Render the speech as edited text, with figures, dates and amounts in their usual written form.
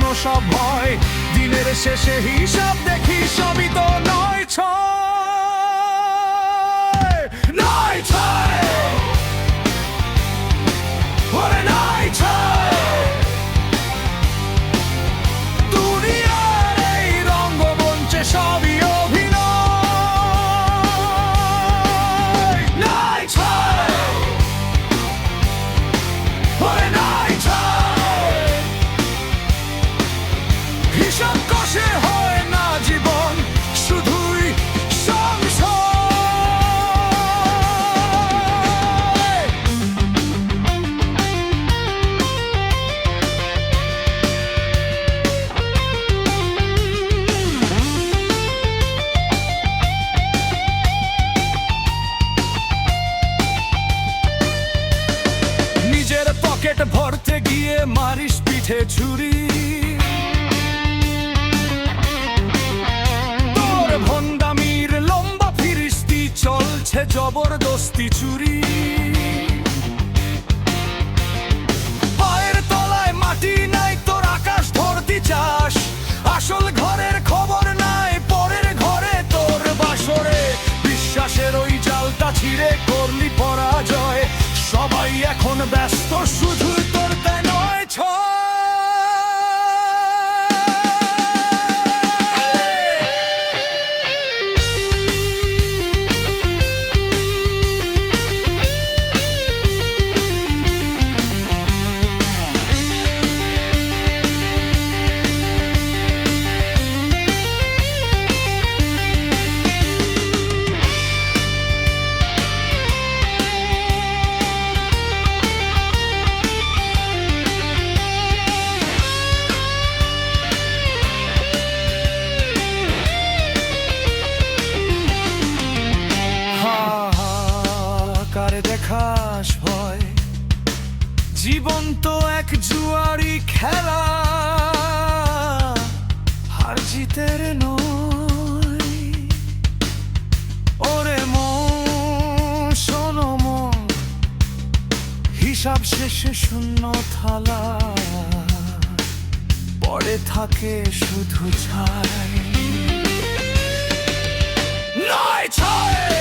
পুরনো সব ভয়, দিনের শেষে হিসাব দেখি সবই তো নয় ছয়, নয় ছয়, ওরে নয় ছয়। দুনিয়ার এই রঙ্গমঞ্চে সবই অভিনয়, নয় ছয়, ওরে নয় ছয়। হিসাব কষে হয় না জীবন, শুধুই সংশয়। নিজের পকেট ভরতে গিয়ে মারিস পিঠে ছুরি, তোর ভন্ডামির লম্বা ফিরিস্তি চলছে জবরদস্তি চুরি। পায়ের তলায় মাটি নাই, তোর আকাশ ধরতি চাস, আসল ঘরের খবর নাই, পরের ঘরে তোর বাসরে। বিশ্বাসের ওই জালটা ছিঁড়ে করলি পরাজয়, সবাই এখন ব্যস্ত শুধু তোর তাই নয় ছয়। কারে দেখাস ভয়, জীবন তো এক জুয়ারি খেলা, হার জিতের নয়। ওরে মন শোনো মন, হিসাব শেষে শূন্য থালা, পড়ে থাকে শুধু ছাই, নয় ছয়।